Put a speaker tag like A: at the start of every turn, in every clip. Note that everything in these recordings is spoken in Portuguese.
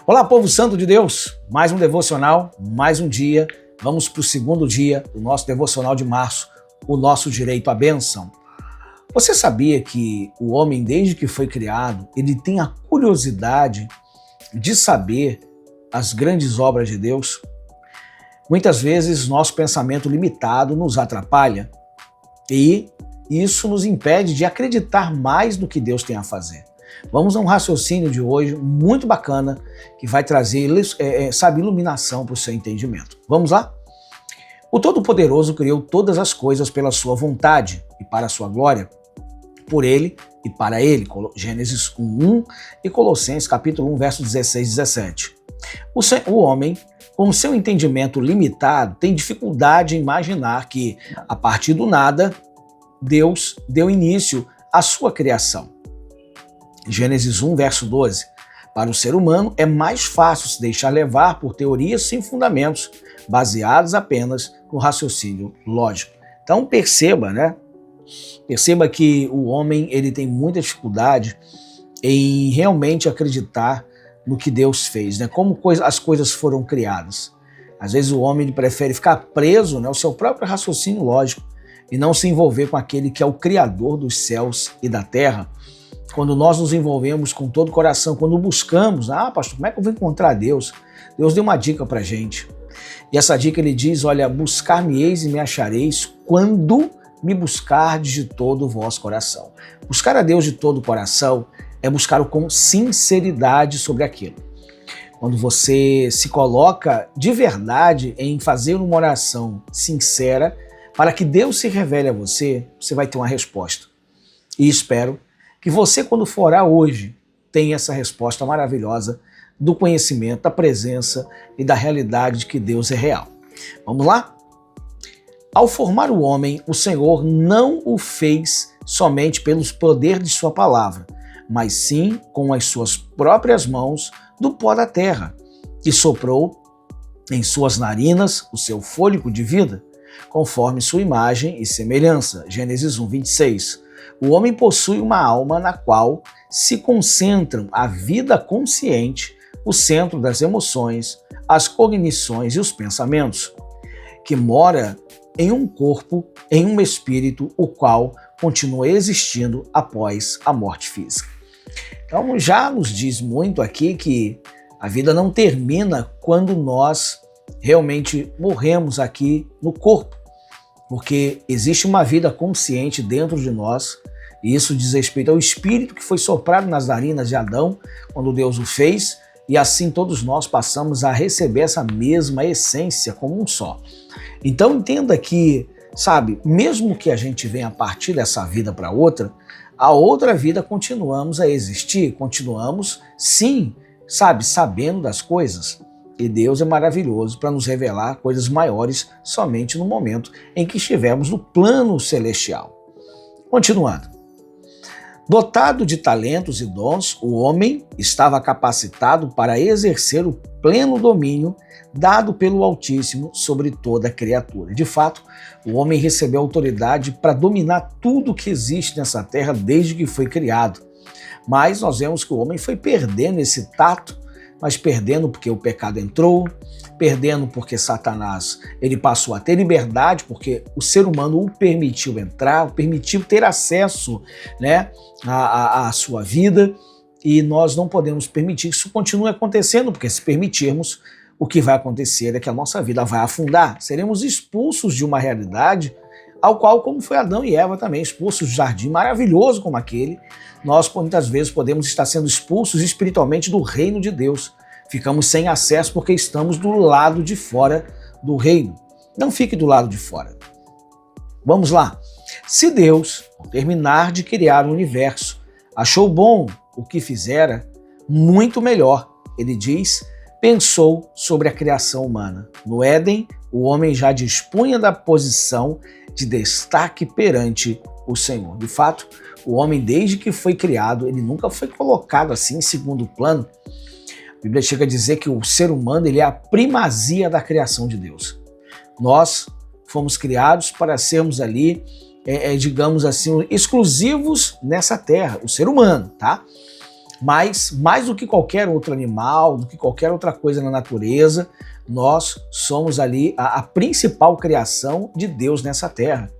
A: Olá, povo santo de Deus, mais um devocional, mais um dia. Vamos para o segundo dia do nosso devocional de março, o nosso direito à bênção. Você sabia que o homem, desde que foi criado, ele tem a curiosidade de saber as grandes obras de Deus? Muitas vezes nosso pensamento limitado nos atrapalha e isso nos impede de acreditar mais no que Deus tem a fazer. Vamos a um raciocínio de hoje muito bacana que vai trazer, iluminação para o seu entendimento. Vamos lá? O Todo-Poderoso criou todas as coisas pela sua vontade e para a sua glória, por ele e para ele. Gênesis 1:1 e Colossenses capítulo 1, verso 16 e 17. O homem, com seu entendimento limitado, tem dificuldade em imaginar que, a partir do nada, Deus deu início à sua criação. Gênesis 1, verso 12. Para o ser humano, é mais fácil se deixar levar por teorias sem fundamentos, baseados apenas no raciocínio lógico. Então perceba, Perceba que o homem ele tem muita dificuldade em realmente acreditar no que Deus fez, Como as coisas foram criadas. Às vezes o homem ele prefere ficar preso ao seu próprio raciocínio lógico e não se envolver com aquele que é o Criador dos céus e da terra. Quando nós nos envolvemos com todo o coração, quando buscamos, pastor, como é que eu vou encontrar Deus? Deus deu uma dica pra gente. E essa dica ele diz, olha, buscar-me-eis e me achareis quando me buscardes de todo o vosso coração. Buscar a Deus de todo o coração é buscar-o com sinceridade sobre aquilo. Quando você se coloca de verdade em fazer uma oração sincera para que Deus se revele a você, você vai ter uma resposta. E espero que você, quando for orar hoje, tenha essa resposta maravilhosa do conhecimento, da presença e da realidade de que Deus é real. Vamos lá? Ao formar o homem, o Senhor não o fez somente pelo poder de sua palavra, mas sim com as suas próprias mãos do pó da terra, e soprou em suas narinas o seu fôlego de vida, conforme sua imagem e semelhança. Gênesis 1, 26. O homem possui uma alma na qual se concentram a vida consciente, o centro das emoções, as cognições e os pensamentos, que mora em um corpo, em um espírito, o qual continua existindo após a morte física. Então já nos diz muito aqui que a vida não termina quando nós realmente morremos aqui no corpo, porque existe uma vida consciente dentro de nós, e isso diz respeito ao espírito que foi soprado nas narinas de Adão, quando Deus o fez, e assim todos nós passamos a receber essa mesma essência como um só. Então entenda que, mesmo que a gente venha partir dessa vida para outra, a outra vida continuamos a existir, continuamos, sim, sabendo das coisas. E Deus é maravilhoso para nos revelar coisas maiores somente no momento em que estivermos no plano celestial. Continuando. Dotado de talentos e dons, o homem estava capacitado para exercer o pleno domínio dado pelo Altíssimo sobre toda a criatura. De fato, o homem recebeu autoridade para dominar tudo que existe nessa terra desde que foi criado. Mas nós vemos que o homem foi perdendo esse tato, mas perdendo porque o pecado entrou, perdendo porque Satanás ele passou a ter liberdade, porque o ser humano o permitiu entrar, o permitiu ter acesso à sua vida, e nós não podemos permitir que isso continue acontecendo, porque se permitirmos, o que vai acontecer é que a nossa vida vai afundar, seremos expulsos de uma realidade ao qual, como foi Adão e Eva também, expulsos do jardim maravilhoso como aquele, nós muitas vezes podemos estar sendo expulsos espiritualmente do reino de Deus. Ficamos sem acesso porque estamos do lado de fora do reino. Não fique do lado de fora. Vamos lá. Se Deus, ao terminar de criar o universo, achou bom o que fizera, muito melhor, ele diz, pensou sobre a criação humana. No Éden, o homem já dispunha da posição de destaque perante o Senhor. De fato, o homem, desde que foi criado, ele nunca foi colocado assim em segundo plano. A Bíblia chega a dizer que o ser humano ele é a primazia da criação de Deus. Nós fomos criados para sermos ali, digamos assim, exclusivos nessa terra, o ser humano, tá? Mas, mais do que qualquer outro animal, do que qualquer outra coisa na natureza, nós somos ali a principal criação de Deus nessa terra.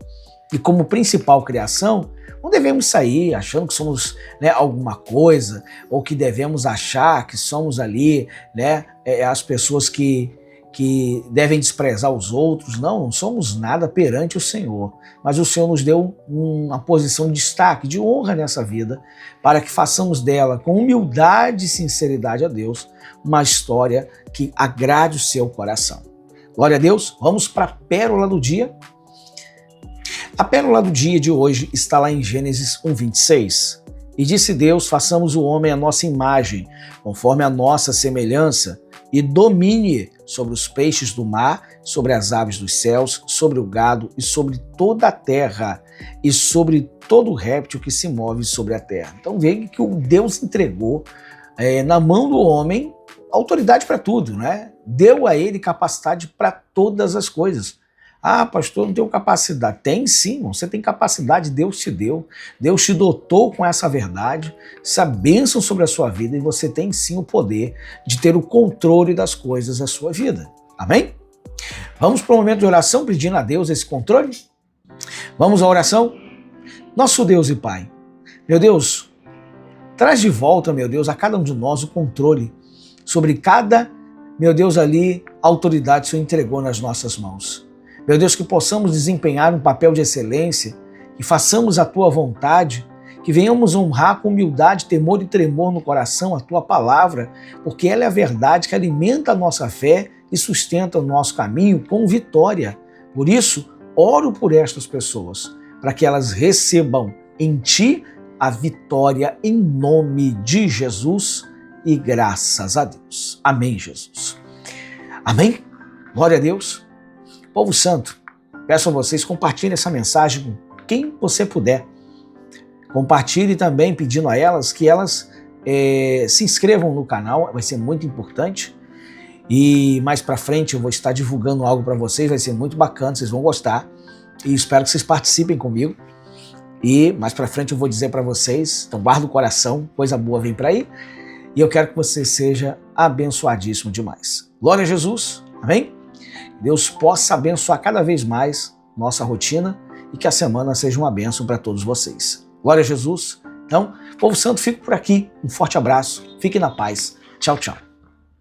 A: E como principal criação, não devemos sair achando que somos, né, alguma coisa, ou que devemos achar que somos ali, né, as pessoas que devem desprezar os outros. Não somos nada perante o Senhor. Mas o Senhor nos deu uma posição de destaque, de honra nessa vida, para que façamos dela, com humildade e sinceridade a Deus, uma história que agrade o seu coração. Glória a Deus. Vamos para a pérola do dia. A pérola do dia de hoje está lá em Gênesis 1:26. E disse Deus: façamos o homem à nossa imagem, conforme a nossa semelhança, e domine sobre os peixes do mar, sobre as aves dos céus, sobre o gado e sobre toda a terra, e sobre todo réptil que se move sobre a terra. Então veja que o Deus entregou na mão do homem autoridade para tudo, né? Deu a ele capacidade para todas as coisas. Ah, pastor, não tenho capacidade. Tem sim, você tem capacidade, Deus te deu. Deus te dotou com essa verdade, essa bênção sobre a sua vida, e você tem sim o poder de ter o controle das coisas da sua vida. Amém? Vamos para o momento de oração, pedindo a Deus esse controle? Vamos à oração? Nosso Deus e Pai, meu Deus, traz de volta, meu Deus, a cada um de nós o controle sobre cada, meu Deus, ali, autoridade que o Senhor entregou nas nossas mãos. Meu Deus, que possamos desempenhar um papel de excelência, que façamos a Tua vontade, que venhamos honrar com humildade, temor e tremor no coração a Tua palavra, porque ela é a verdade que alimenta a nossa fé e sustenta o nosso caminho com vitória. Por isso, oro por estas pessoas, para que elas recebam em Ti a vitória em nome de Jesus e graças a Deus. Amém, Jesus. Amém? Glória a Deus. Povo Santo, peço a vocês, compartilhem essa mensagem com quem você puder. Compartilhe também pedindo a elas que elas se inscrevam no canal, vai ser muito importante. E mais pra frente eu vou estar divulgando algo para vocês, vai ser muito bacana, vocês vão gostar. E espero que vocês participem comigo. E mais pra frente eu vou dizer para vocês, então guarda o coração, coisa boa vem para aí. E eu quero que você seja abençoadíssimo demais. Glória a Jesus, amém? Deus possa abençoar cada vez mais nossa rotina e que a semana seja uma bênção para todos vocês. Glória a Jesus. Então, Povo Santo, fico por aqui. Um forte abraço. Fique na paz. Tchau, tchau.